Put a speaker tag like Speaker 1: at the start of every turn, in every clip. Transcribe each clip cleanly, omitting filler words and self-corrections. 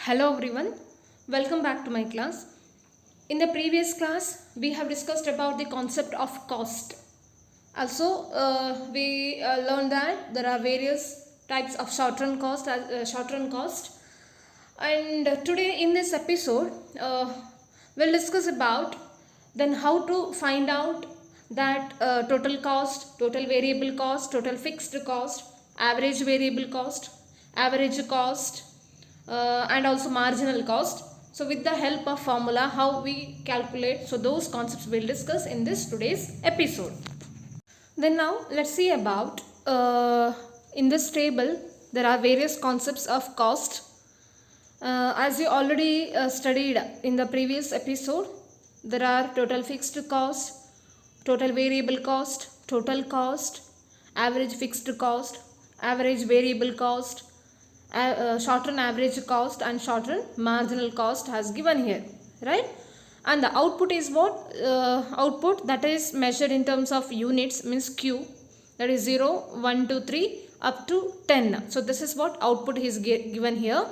Speaker 1: Hello everyone, welcome back to my class. In the previous class, we have discussed about the concept of cost. Also, we learned that there are various types of short-run cost, and today in this episode, we'll discuss about then how to find out that total cost, total variable cost, total fixed cost, average variable cost, average cost, and also marginal cost. So with the help of formula, how we calculate, so those concepts we'll discuss in this today's episode. Then now let's see about in this table there are various concepts of cost. As you already studied in the previous episode, there are total fixed cost, total variable cost, total cost, average fixed cost, average variable cost, short-run average cost, and short-run marginal cost has given here, right? And the output is what? Output that is measured in terms of units, means Q, that is 0, 1, 2, 3 up to 10. So this is what output is given here.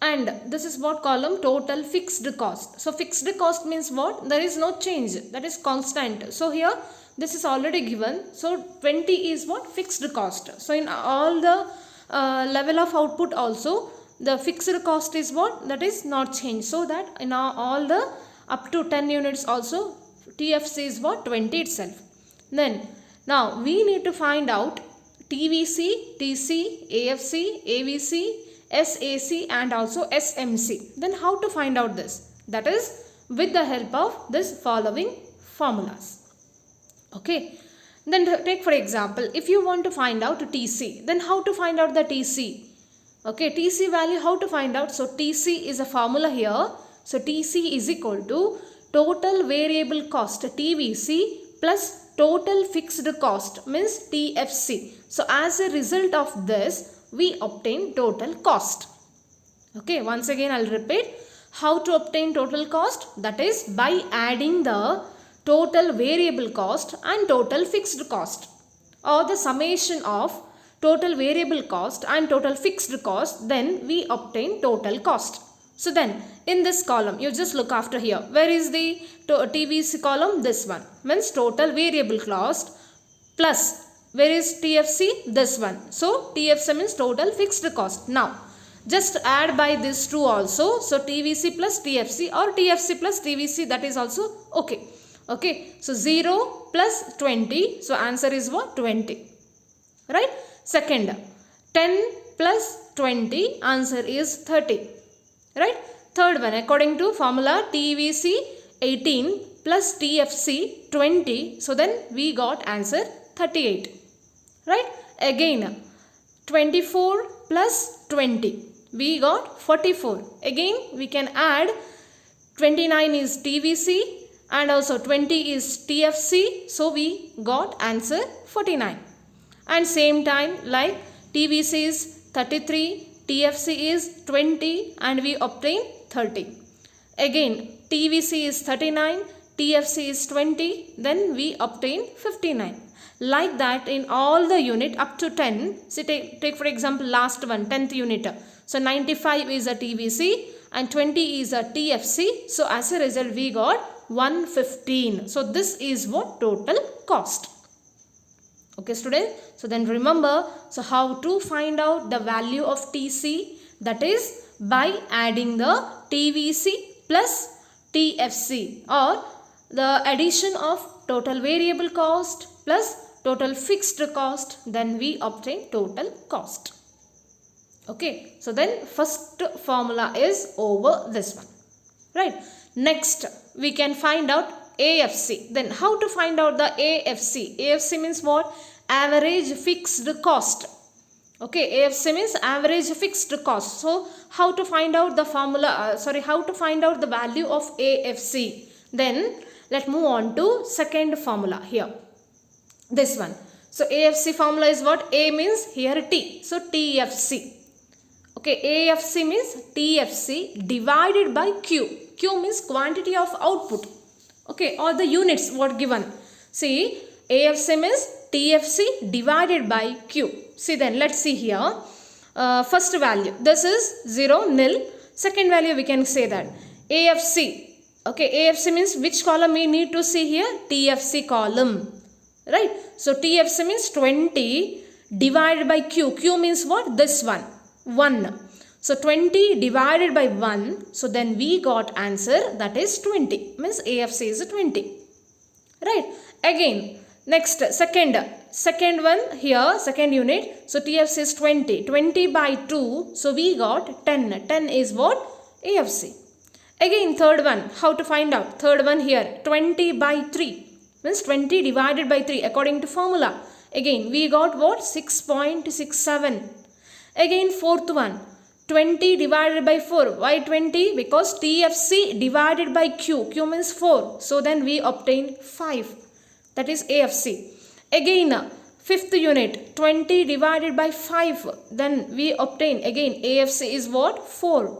Speaker 1: And this is what column? Total fixed cost. So fixed cost means what? There is no change, that is constant. So here this is already given. So 20 is what? Fixed cost. So in all the level of output also, the fixed cost is what? That is not changed. So that in all the up to 10 units also, TFC is what? 20 itself. Then now we need to find out TVC, TC, AFC, AVC, SAC and also SMC. Then how to find out this? That is with the help of this following formulas. Okay. Then take for example, if you want to find out TC, then how to find out the TC? Okay, TC value how to find out? So TC is a formula here. So TC is equal to total variable cost TVC plus total fixed cost, means TFC. So as a result of this, we obtain total cost. Okay, once again I'll repeat how to obtain total cost. That is by adding the total variable cost and total fixed cost, or the summation of total variable cost and total fixed cost, then we obtain total cost. So then in this column, you just look after here. Where is the TVC column? This one, means total variable cost, plus where is TFC? This one. So TFC means total fixed cost. Now just add by this two also. So TVC plus TFC or TFC plus TVC, that is also okay. Okay, so 0 plus 20, so answer is what? 20, right? Second, 10 plus 20, answer is 30, right? Third one, according to formula TVC 18 plus TFC 20, so then we got answer 38, right? Again, 24 plus 20, we got 44. Again, we can add 29 is TVC and also 20 is TFC, so we got answer 49. And same time, like TVC is 33, TFC is 20 and we obtain 30. Again TVC is 39, TFC is 20, then we obtain 59. Like that in all the unit up to 10. So take for example last one, 10th unit. So 95 is a TVC and 20 is a TFC. So as a result we got 115. So this is what? Total cost. Okay students, so then remember, so how to find out the value of TC? That is by adding the TVC plus TFC, or the addition of total variable cost plus total fixed cost, then we obtain total cost. Okay, so then first formula is over this one, right? Next we can find out AFC. Then how to find out the AFC? AFC means what? Average fixed cost. Okay, AFC means average fixed cost. So how to find out the formula, how to find out the value of AFC? Then let's move on to second formula here, this one. So AFC formula is what? A means here T, so TFC. Okay, AFC means TFC divided by Q. Q means quantity of output. Okay, or the units what given. See, AFC means TFC divided by Q. See then, let's see here. First value, this is 0, nil. Second value we can say that AFC. Okay, AFC means which column we need to see here? TFC column, right? So TFC means 20 divided by Q. Q means what? This one, 1. So 20 divided by 1. So then we got answer, that is 20. Means AFC is 20. Right? Again, next, second one here, second unit. So TFC is 20. 20 by 2. So we got 10. 10 is what? AFC. Again, third one. How to find out? Third one here. 20 by 3. Means 20 divided by 3 according to formula. Again, we got what? 6.67. Again, fourth one. 20 divided by 4. Why 20? Because TFC divided by Q. Q means 4. So then we obtain 5. That is AFC. Again, fifth unit. 20 divided by 5. Then we obtain again AFC is what? 4.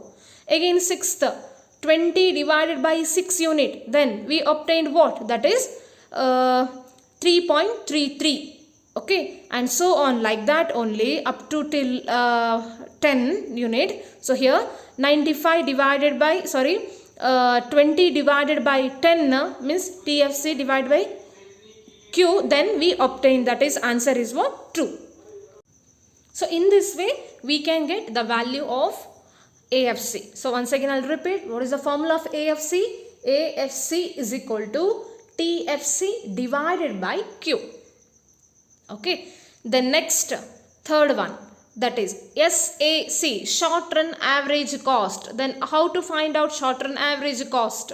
Speaker 1: Again, sixth. 20 divided by 6 unit. Then we obtained what? That is 3.33. Okay, and so on like that only up to till 10 unit. So here 95 divided by 20 divided by 10 means TFC divided by Q. Then we obtain, that is answer is what? True. So in this way we can get the value of AFC. So once again I'll repeat, what is the formula of AFC? AFC is equal to TFC divided by Q. Okay, the next third one, that is SAC, short run average cost. Then how to find out short run average cost?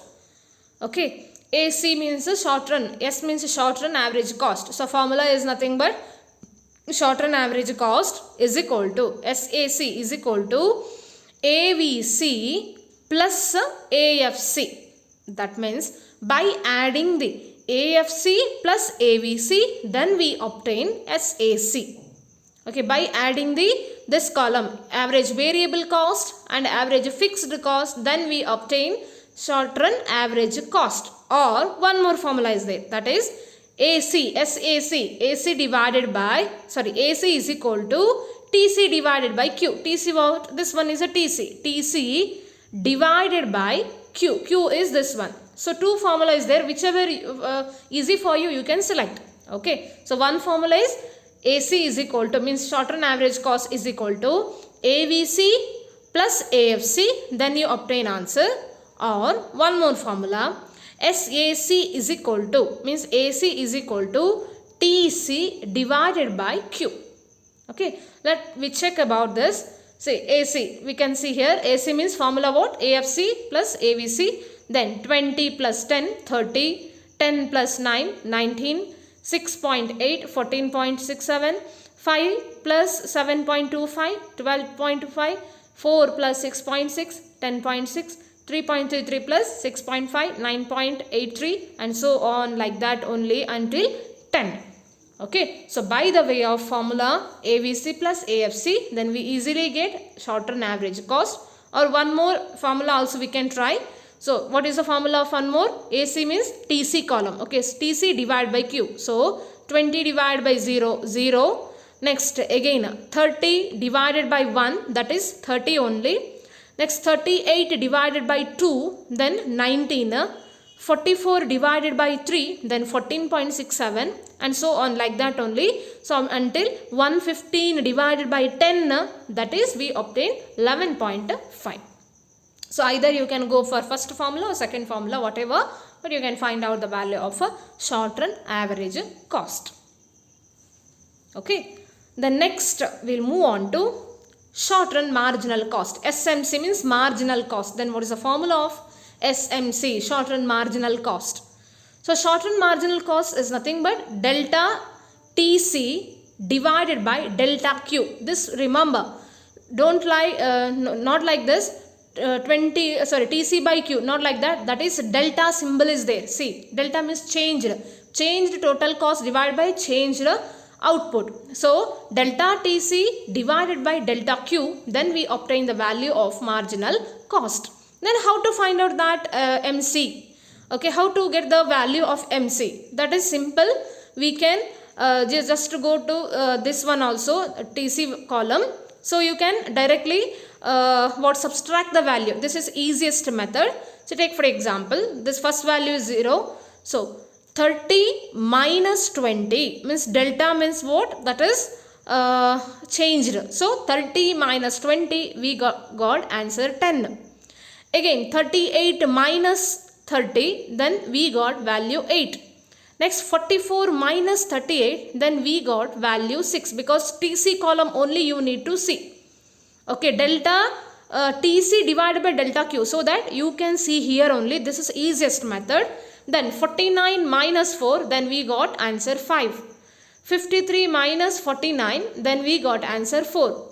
Speaker 1: Okay, AC means short run, S means short run average cost. So formula is nothing but short run average cost is equal to SAC is equal to AVC plus AFC. That means by adding the AFC plus AVC, then we obtain SAC. Okay, by adding this column average variable cost and average fixed cost, then we obtain short run average cost. Or one more formula is there, that is AC divided by AC is equal to TC divided by Q. TC what? This one is a TC. TC divided by Q. Q is this one. So two formula is there, whichever easy for you, you can select. Okay, so one formula is AC is equal to, means short run average cost is equal to AVC plus AFC, then you obtain answer. Or one more formula, SAC is equal to, means AC is equal to TC divided by Q. Okay, let we check about this. See, AC, we can see here, AC means formula what? AFC plus AVC. Then 20 plus 10, 30, 10 plus 9, 19, 6.8, 14.67, 5 plus 7.25, 12.5, 4 plus 6.6, 10.6, 3.33 plus 6.5, 9.83, and so on like that only until 10. Okay, so by the way of formula AVC plus AFC, then we easily get short run average cost. Or one more formula also we can try. So what is the formula of one more? AC means TC column. Okay, TC divided by Q. So 20 divided by 0, 0. Next again 30 divided by 1, that is 30 only. Next 38 divided by 2, then 19. 44 divided by 3, then 14.67, and so on like that only. So until 115 divided by 10, that is we obtain 11.5. So either you can go for first formula or second formula, whatever, but you can find out the value of a short run average cost. Okay, the next we'll move on to short run marginal cost. SMC means marginal cost. Then what is the formula of SMC, short run marginal cost? So short run marginal cost is nothing but delta TC divided by delta Q. This remember, don't lie, not like this. TC by Q, not like that. That is delta symbol is there. See, delta means changed total cost divided by changed output. So delta TC divided by delta Q, then we obtain the value of marginal cost. Then how to find out that MC? Okay, how to get the value of MC? That is simple. We can just go to this one also, TC column. So you can directly subtract the value. This is easiest method. So take for example, this first value is 0. So 30 minus 20 means delta means what? That is changed. So 30 minus 20, we got answer 10. Again 38 minus 30, then we got value 8. Next 44 minus 38, then we got value 6, because TC column only you need to see. Okay, delta TC divided by delta Q, so that you can see here only. This is easiest method. Then 49 minus 4, then we got answer 5. 53 minus 49, then we got answer 4.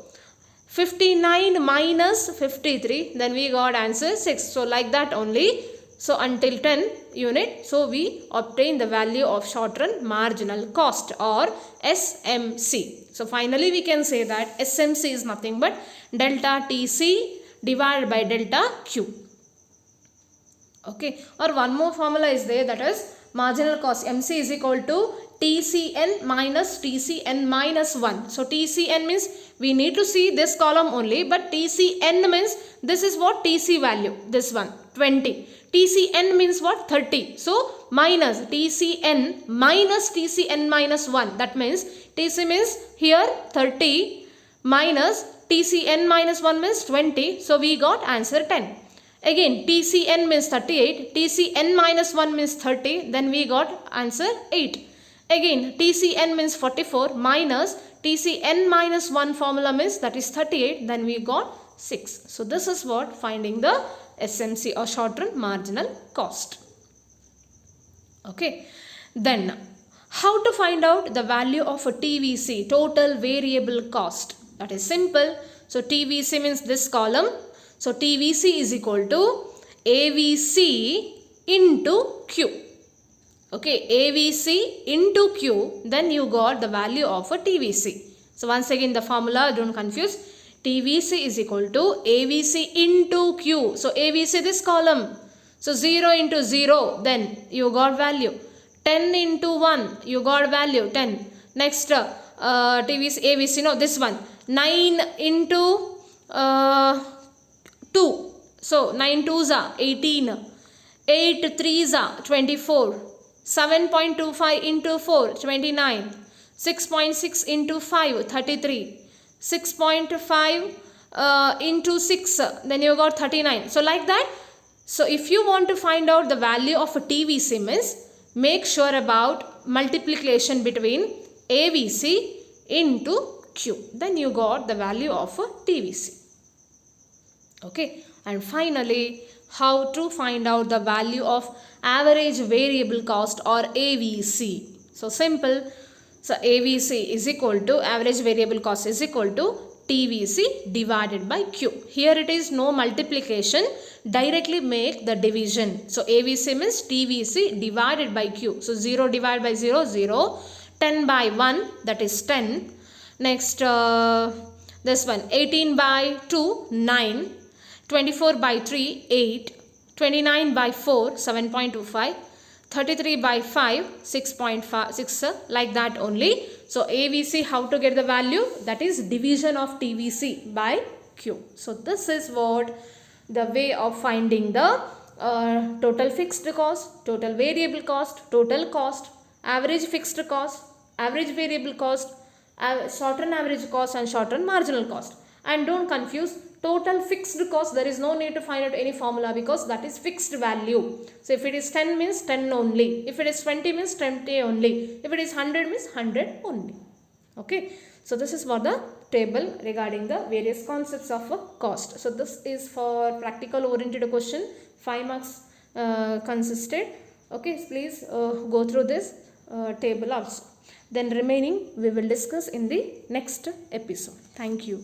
Speaker 1: 59 minus 53, then we got answer 6. So like that only. So until 10 unit, so we obtain the value of short run marginal cost or SMC. So finally we can say that SMC is nothing but delta TC divided by delta Q. Okay, or one more formula is there, that is marginal cost. MC is equal to TCN minus TCN minus 1. So TCN means we need to see this column only, but TCN means this is what TC value, this one 20. TCN means what? 30. So minus TCN minus TCN minus 1. That means TC means here 30 minus TCN minus 1 means 20. So we got answer 10. Again TCN means 38. TCN minus 1 means 30. Then we got answer 8. Again TCN means 44 minus TCN minus 1 formula means that is 38. Then we got 6. So this is what finding the SMC or short run marginal cost. Okay. Then how to find out the value of a TVC, total variable cost? That is simple. So TVC means this column. So TVC is equal to AVC into Q. Okay, AVC into Q, then you got the value of a TVC. So once again the formula, don't confuse. TVC is equal to AVC into Q. So AVC this column. So 0 into 0, then you got value. 10 into 1, you got value 10. Next TVC, AVC, no, this one. 9 into 2. So 9 2s are 18. 8 3s are 24. 7.25 into 4, 29. 6.6 into 5, 33. 6.5 into 6, then you got 39. So like that. So if you want to find out the value of a TVC means, make sure about multiplication between AVC into Q. Then you got the value of a TVC. Okay. And finally, how to find out the value of average variable cost or AVC. So simple. So AVC is equal to, average variable cost is equal to TVC divided by Q. Here it is no multiplication, directly make the division. So AVC means TVC divided by Q. So 0 divided by 0, 0. 10 by 1, that is 10. Next this one, 18 by 2, 9. 24 by 3, 8. 29 by 4, 7.25. 33 by 5, 6.6, like that only. So AVC, how to get the value? That is division of TVC by Q. So this is what the way of finding the total fixed cost, total variable cost, total cost, average fixed cost, average variable cost, short run average cost and short run marginal cost. And don't confuse total fixed cost. There is no need to find out any formula because that is fixed value. So if it is 10 means 10 only. If it is 20 means 20 only. If it is 100 means 100 only. Okay. So this is for the table regarding the various concepts of a cost. So this is for practical oriented question. 5 marks consisted. Okay. Please go through this table also. Then remaining we will discuss in the next episode. Thank you.